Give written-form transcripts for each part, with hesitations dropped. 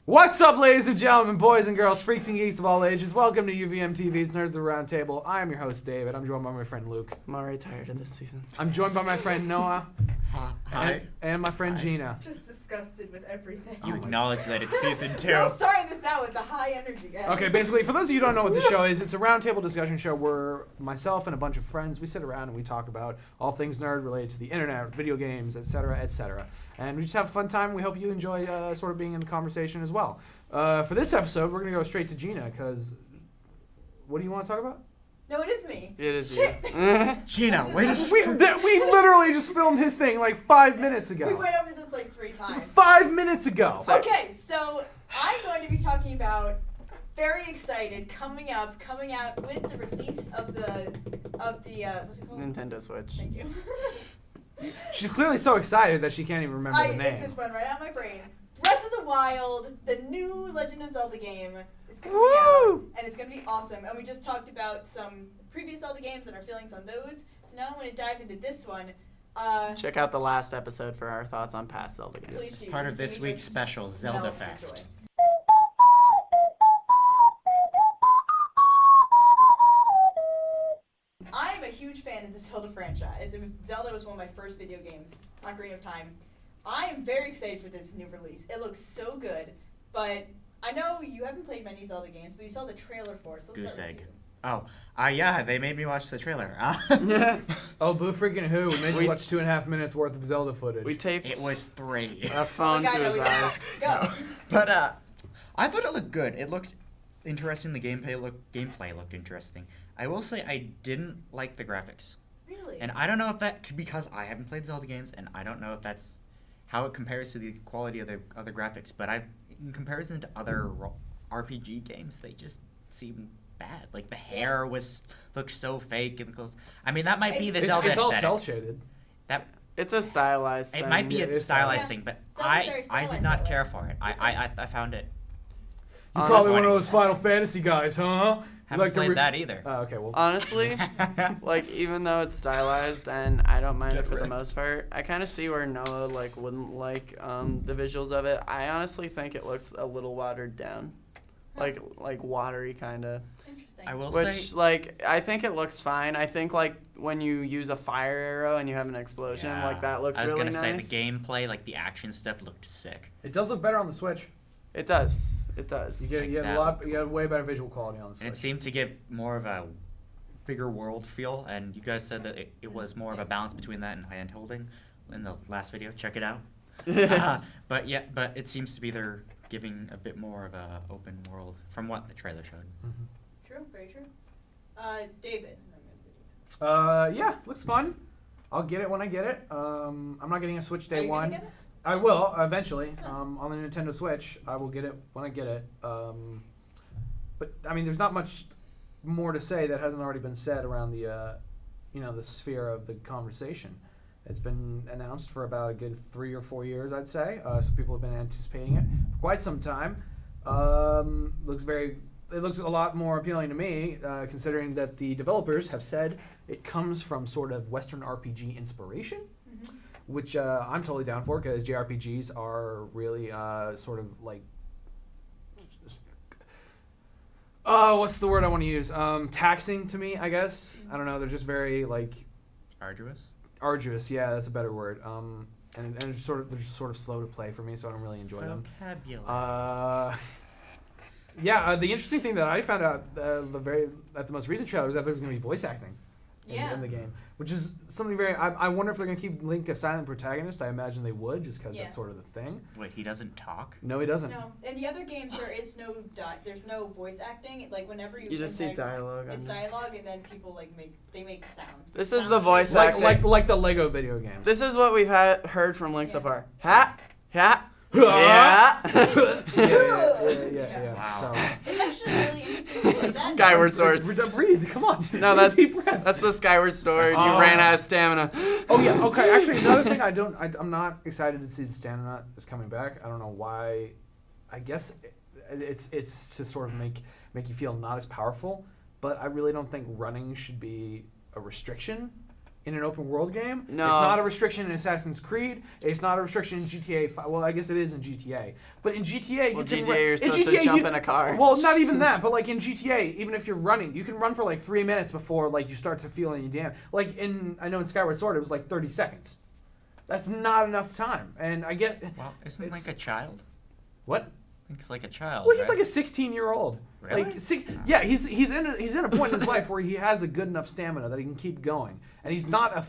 What's up, ladies and gentlemen, boys and girls, freaks and geeks of all ages? Welcome to UVMTV's Nerds of the Round Table. I am your host, David. I'm joined by my friend Luke. I'm already tired of this season. I'm joined by my friend Noah. Hi. And my friend Hi. Geena. Just disgusted with everything. You acknowledge that it's season 2. We'll start this out with a high energy, guys. Okay, basically, for those of you who don't know what the show is, it's a roundtable discussion show where myself and a bunch of friends, we sit around and we talk about all things nerd related to the internet, video games, etc., etc. And we just have a fun time. We hope you enjoy sort of being in the conversation as well. For this episode, we're going to go straight to Geena because what do you want to talk about? No, it is me. It is Shit. you. Geena, wait a We second. literally just filmed his thing like 5 minutes ago. We went over this like 3 times. 5 minutes ago. Okay, so I'm going to be talking about, very excited, coming out with the release of the what's it called? Nintendo Switch. Thank you. She's clearly so excited that she can't even remember the It name. just went right out of my brain. Breath of the Wild, the new Legend of Zelda game, is coming Woo! out, and it's going to be awesome. And we just talked about some previous Zelda games and our feelings on those. So now I'm going to dive into this one. Check out the last episode for our thoughts on past Zelda games. Please It's do. part You of can this see me week's just special, Zelda melt with Fest. joy. I am a huge fan of the Zelda franchise. Zelda was one of my first video games, Ocarina of Time. I am very excited for this new release. It looks so good, but I know you haven't played many Zelda games, but you saw the trailer for it, so let's Goose start egg. with you. Oh, yeah, they made me watch the trailer. Oh, boo freaking who? We made you We- watch 2.5 minutes worth of Zelda footage. We taped It was 3. a phone Oh my to God, his no, we eyes. don't. Go. But I thought it looked good. It looked interesting. The gameplay looked interesting. I will say I didn't like the graphics. Really? And I don't know if that, because I haven't played Zelda games, and I don't know if that's how it compares to the quality of the other graphics. But in comparison to other RPG games, they just seem bad. Like the hair looked so fake and close. I mean, that might be the It's Zelda it's all aesthetic. cell shaded. That It's a stylized thing. it might be Yeah, a it's stylized yeah. thing, but Zelda's very I stylized did not that care way. for it. That's I found it. You're Honestly- probably one of those Final Fantasy guys, huh? You Haven't like to played that either. Oh, okay, well. Honestly, like even though it's stylized and I don't mind Get it for the wrecked. most part, I kind of see where Noah like wouldn't like the visuals of it. I honestly think it looks a little watered down, like watery kind of. Interesting. I will Which say, like I think it looks fine. I think like when you use a fire arrow and you have an explosion, like that looks I was really gonna nice. say the gameplay, like the action stuff, looked sick. It does look better on the Switch. It does. It does. You get way better visual quality on the Switch. And it seemed to give more of a bigger world feel. And you guys said that it was more of a balance between that and hand holding in the last video. Check it out. But it seems to be they're giving a bit more of a open world from what the trailer showed. True, very true. David. Yeah, looks fun. I'll get it when I get it. I'm not getting a Switch Are day you one. gonna get it? I will eventually. Oh. On the Nintendo Switch, I will get it when I get it. But I mean, there's not much more to say that hasn't already been said around the, the sphere of the conversation. It's been announced for about a good 3 or 4 years, I'd say. So people have been anticipating it for quite some time. It looks a lot more appealing to me, considering that the developers have said it comes from sort of Western RPG inspiration. Mm-hmm. Which I'm totally down for, because JRPGs are really sort of like, what's the word I want to use? Taxing to me, I guess. I don't know. They're just very like arduous. Yeah, that's a better word. And they're just sort of slow to play for me, so I don't really enjoy them. Vocabulary. The interesting thing that I found out at the most recent trailer was that there's going to be voice acting in the game, which is something very. I wonder if they're going to keep Link a silent protagonist. I imagine they would, just because that's sort of the thing. Wait, he doesn't talk? No, he doesn't. No, in the other games there's no voice acting. Like whenever you You just see enter, dialogue. it's dialogue, and then people make sound. This is Sound the voice effects. acting. Like the Lego video games. This is what we've heard from Link so Yeah. far. Ha, ha, yeah. yeah. Yeah. Wow. So It's actually really interesting to say that. Skyward Swords. breathe. Come on. No, Take a deep breath. That's the Skyward Sword. You Oh. ran out of stamina. Oh yeah. Okay. Actually, another thing I'm not excited to see the stamina is coming back. I don't know why. I guess it's to sort of make you feel not as powerful. But I really don't think running should be a restriction in an open world game. No. It's not a restriction in Assassin's Creed. It's not a restriction in GTA 5. Well, I guess it is in GTA. But in GTA, Well, you can GTA, you're in supposed to GTA, jump in a car. Well, not even that. But like in GTA, even if you're running, you can run for like 3 minutes before like you start to feel any damage. Like I know in Skyward Sword, it was like 30 seconds. That's not enough time. And I get. Well, isn't it like a child? What? I think it's like a child. Well, he's right? like a 16-year-old. Really? Yeah, he's in a point in his life where he has the good enough stamina that he can keep going, and he's not a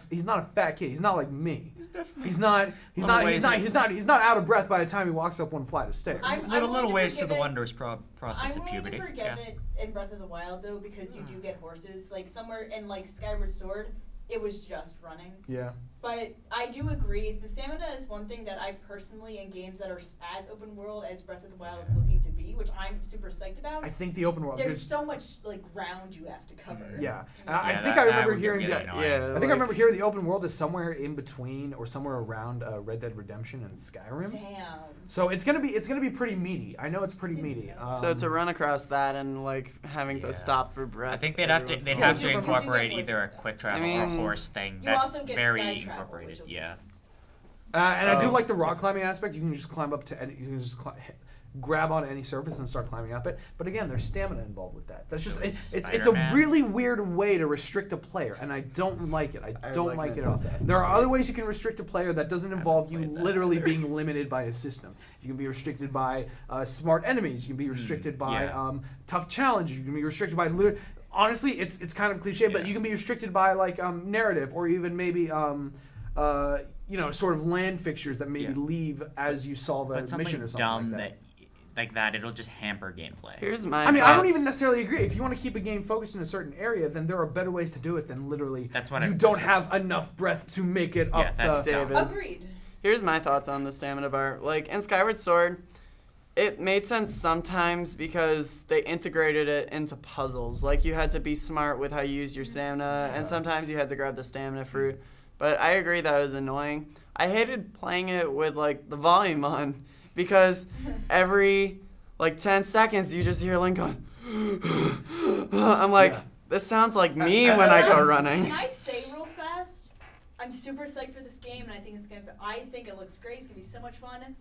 fat kid. He's not like me. He's definitely. He's not out of breath by the time he walks up one flight of stairs. I'm little willing to ways to forgive the it. wondrous process I'm of willing puberty. to forgive it in Breath of the Wild though, because you do get horses. Like somewhere in like Skyward Sword, it was just running. Yeah. But I do agree. The stamina is one thing that I personally, in games that are as open world as Breath of the Wild is looking to be, which I'm super psyched about. I think the open world. There's so much like ground you have to cover. Yeah. You know? I Yeah, think that- I that remember would hearing get that. annoying. Yeah, I think like- I remember hearing the open world is somewhere in between or somewhere around Red Dead Redemption and Skyrim. Damn. So it's gonna be pretty meaty. I know it's pretty meaty. So to run across that and like having Yeah. to stop for breath. I think they'd every have to once in they'd a have while. to You do get incorporate horses, either a though. quick travel I or a mean, horse thing. you That's also get very sky travel, incorporated. which will be Yeah. And I do Oh. like the rock climbing aspect. You can just climb up to any. You can just grab on any surface and start climbing up it. But again, there's stamina involved with that. That's just So it's a Spider-Man. really weird way to restrict a player, and I don't like it. I don't like it at all. Assassin's There are Creed. other ways you can restrict a player that doesn't involve you played that literally either. being limited by a system. You can be restricted by smart enemies. You can be restricted by yeah. tough challenges. You can be restricted by honestly, it's kind of cliche, but Yeah. you can be restricted by like narrative or even maybe sort of land fixtures that maybe Yeah. leave as you solve a But something mission or something dumb like that. like that, it'll just hamper gameplay. Here's my. I mean, I don't thoughts. even necessarily agree. If you want to keep a game focused in a certain area, then there are better ways to do it than literally. That's what you I- don't have enough breath to make it Yeah, up. that's the, dumb. David. Agreed. Here's my thoughts on the stamina bar. Like in Skyward Sword, it made sense sometimes because they integrated it into puzzles. Like you had to be smart with how you used your stamina, and sometimes you had to grab the stamina fruit. But I agree that was annoying. I hated playing it with like the volume on because every like 10 seconds you just hear Link going. I'm like, Yeah. this sounds like me when I go running. Can I say real fast? I'm super psyched for this game, and I think I think it looks great. It's gonna be so much fun.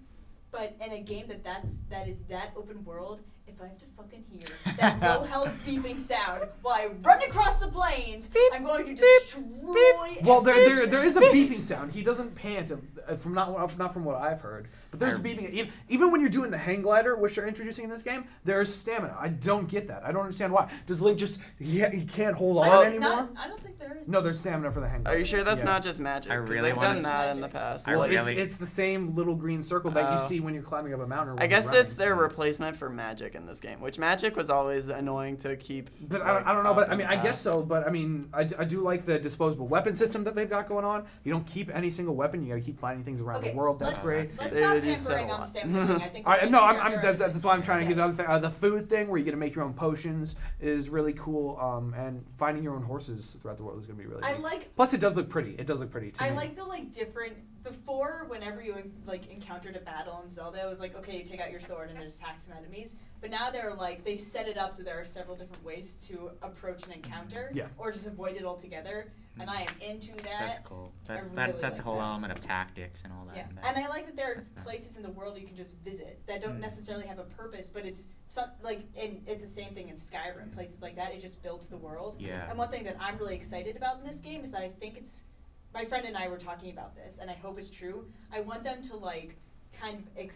But in a game that is that open world, if I have to fucking hear that low health beeping sound while I run across the plains, I'm going to destroy. Well, there is a beeping sound. He doesn't pant, from not from what I've heard. But there's I- beeping. Even when you're doing the hang glider, which they're introducing in this game, there's stamina. I don't get that. I don't understand why. Does Link just he can't hold on anymore? I don't think there is. No, there's stamina for the hang glider. Are you sure that's Yeah. not just magic? I 'Cause really they've wanna done see that in the magic. past. I Well, really- it's the same little green circle that you Oh. see when you're climbing up a mountain. Or when I you're guess running. it's their replacement for magic in this game, which magic was always annoying to keep. But like, I don't know. up But in I mean, the I guess past. so. But I mean, I do like the disposable weapon system that they've got going on. You don't keep any single weapon. You got to keep finding things around Okay, the world. That's let's, great. Let's David, stop you said a hampering on lot. the stamina thing. I think All we right, need to figure out that's other that's why I'm things. trying to get Yeah. another thing. The food thing, where you get to make your own potions, is really cool. And finding your own horses throughout the world is going to be really. I neat. like Plus, it does look pretty. It does look pretty too. I like the like different before whenever you like encountered a battle in Zelda, it was like okay, you take out your sword and there's hack some enemies. But now they're like they set it up so there are several different ways to approach an encounter, Yeah. or just avoid it altogether. And I am into that. That's cool. That's really that's a like whole that. element of tactics and all that. Yeah, in that. and I like that there are That's nice. places in the world you can just visit that don't Mm. necessarily have a purpose, but it's some like and it's the same thing in Skyrim, places like that. It just builds the world. Yeah. And one thing that I'm really excited about in this game is that I think it's my friend and I were talking about this, and I hope it's true. I want them to like kind of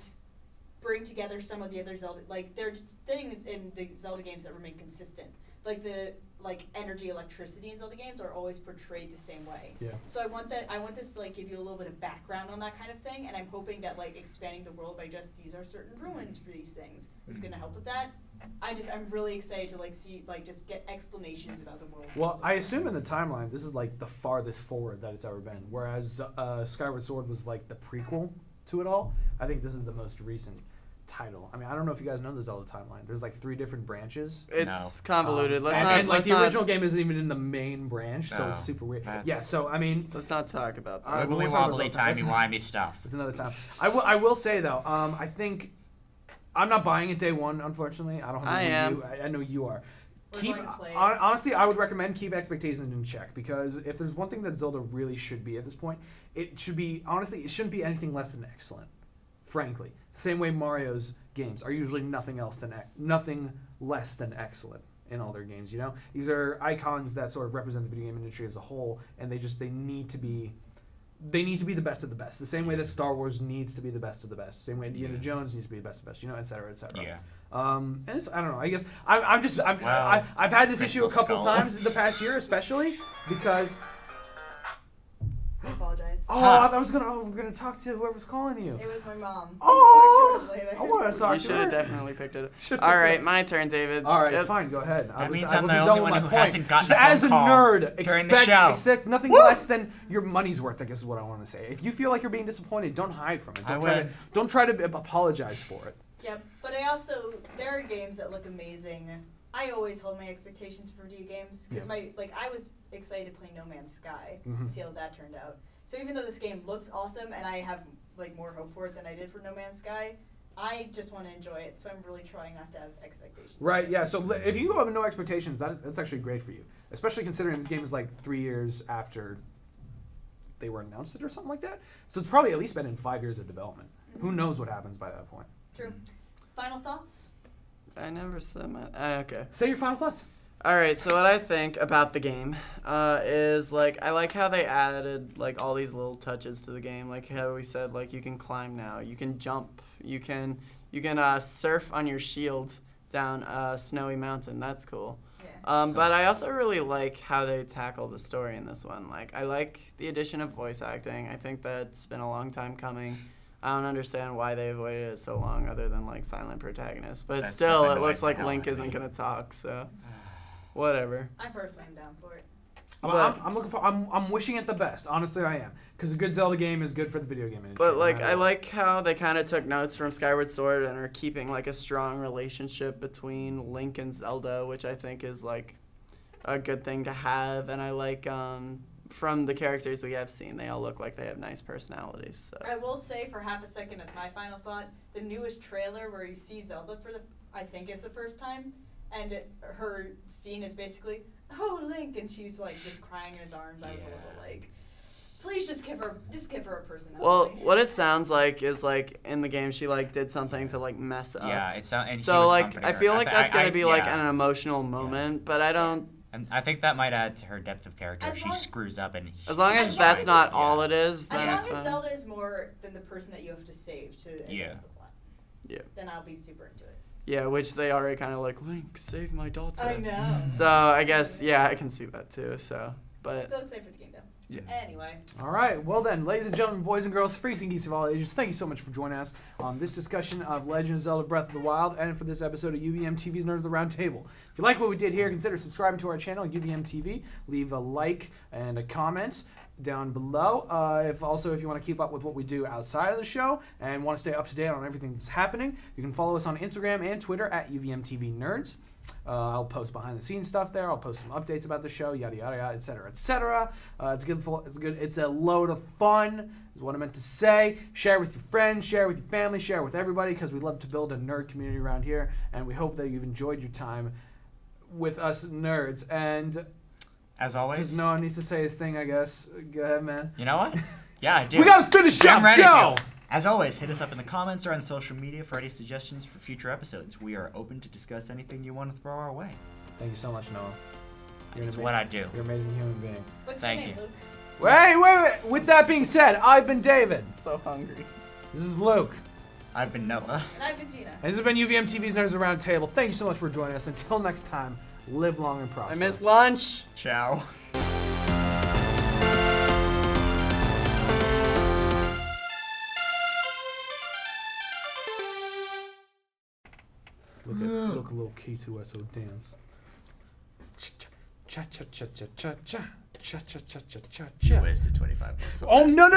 bring together some of the other Zelda like there's things in the Zelda games that remain consistent, like the energy, electricity in Zelda games are always portrayed the same way. Yeah. So I want this to like give you a little bit of background on that kind of thing, and I'm hoping that like expanding the world by just these are certain ruins for these things is gonna help with that. I'm really excited to like see like just get explanations about the world. Well, I assume in the timeline this is like the farthest forward that it's ever been, whereas Skyward Sword was like the prequel to it all. I think this is the most recent title. I mean, I don't know if you guys know the Zelda timeline. There's like 3 different branches. It's convoluted. Let's and, not. and like let's the not, original game isn't even in the main branch, so No, it's super weird. that's- Yeah, so I mean, Let's not talk about that. Alright, Wibbly we'll talk about wobbly, Zelda. timey-wimey stuff. it's another time. I will say though, I think I'm not buying it day one. Unfortunately, I don't have. I a Wii am. U. I know you are. Keep going to play. honestly, I would recommend keep expectations in check, because if there's one thing that Zelda really should be at this point, it should be, honestly, it shouldn't be anything less than excellent. Frankly, same way Mario's games are usually nothing less than excellent in all their games. You know, these are icons that sort of represent the video game industry as a whole, and they need to be the best of the best. The same way that Star Wars needs to be the best of the best. Same way Indiana Jones needs to be the best of the best. You know, et cetera, et cetera. Yeah. And I don't know. I guess I've had this issue a couple times in the past year, especially because. I apologize. Oh, I was gonna talk to whoever's calling you. It was my mom. Oh, Talk to you later. I want to talk You to should her. have definitely picked it. Should've All picked right, it. my turn, David. All right, Yep. fine, go ahead. That means I I'm the wasn't only done with one my who point. hasn't gotten Just a phone as a call nerd, during the show. expect nothing less than your money's worth, I guess is what I want to say. If you feel like you're being disappointed, don't hide from it. Don't try to apologize for it. Yep, but there are games that look amazing. I always hold my expectations for video games because I was excited to play No Man's Sky. Mhm. See how that turned out. So even though this game looks awesome and I have more hope for it than I did for No Man's Sky, I just want to enjoy it. So I'm really trying not to have expectations. Right, yeah. So if you go up with no expectations, that's actually great for you. Especially considering this game is like 3 years after they were announced it or something like that. So it's probably at least been in 5 years of development. Who knows what happens by that point? True. Final thoughts? I never said my. Okay. Say your final thoughts. All right. So what I think about the game is I like how they added all these little touches to the game. Like how we said you can climb now, you can jump, you can surf on your shield down a snowy mountain. That's cool. Yeah. But I also really like how they tackle the story in this one. I like the addition of voice acting. I think that's been a long time coming. I don't understand why they've waited it so long, other than silent protagonists. But That's still, stuff it looks annoys like the hell Link out of isn't me. gonna talk. So, whatever. I personally am down for it. But- I'm looking for. I'm wishing it the best. Honestly, I am, because a good Zelda game is good for the video game industry. But no matter I what. like how they kind of took notes from Skyward Sword and are keeping a strong relationship between Link and Zelda, which I think is a good thing to have. And I like from the characters we have seen, they all look like they have nice personalities. So. I will say for half a second as my final thought, the newest trailer where you see Zelda I think is the first time, and her scene is basically, oh Link, and she's just crying in his arms. I was a little please just give her a personality. Well, what it sounds like is in the game she did something to mess up. Yeah, it's not. And he So was comforting I her. feel like that's gonna be yeah. an emotional moment, but I don't. And I think that might add to her depth of character if As she long- screws up and. As long as As that's long not as- all it is, then as it's long as fine. Zelda is more than the person that you have to save to advance Yeah. the plot, Yeah. then I'll be super into it. Yeah, which they already kind of Link, save my daughter. I know. So I guess I can see that too. So, but Still excited for the game though. Yeah. Anyway. All right. Well then, ladies and gentlemen, boys and girls, freaks and geeks of all ages, thank you so much for joining us on this discussion of Legend of Zelda: Breath of the Wild, and for this episode of UVMTV's Nerds of the Round Table. If you like what we did here, consider subscribing to our channel, UVMTV. Leave a like and a comment down below. If you want to keep up with what we do outside of the show and want to stay up to date on everything that's happening, you can follow us on Instagram and Twitter at UVMTV Nerds. I'll post behind the scenes stuff there. I'll post some updates about the show, yada yada yada, etc. etc. It's good. It's a load of fun. Is what I meant to say. Share with your friends, share with your family, share with everybody, because we love to build a nerd community around here, and we hope that you've enjoyed your time with us nerds. And As always. because no one needs to say his thing, I guess. Go ahead, man. You know what? Yeah, I do. We gotta finish up. I'm ready Go! to. As always, hit us up in the comments or on social media for any suggestions for future episodes. We are open to discuss anything you want to throw our way. Thank you so much, Noah. You're It's an what I do. You're an amazing human being. What's Thank your name, you. Luke? Wait. With that being said, I've been David. I'm so hungry. This is Luke. I've been Noah. And I've been Geena. And this has been UVMTV's Nerds Around Table. Thank you so much for joining us. Until next time, live long and prosper. I miss lunch. Ciao. Look a little K2SO dance. Cha cha cha cha cha cha cha cha cha cha cha cha. You wasted $25. Oh no no.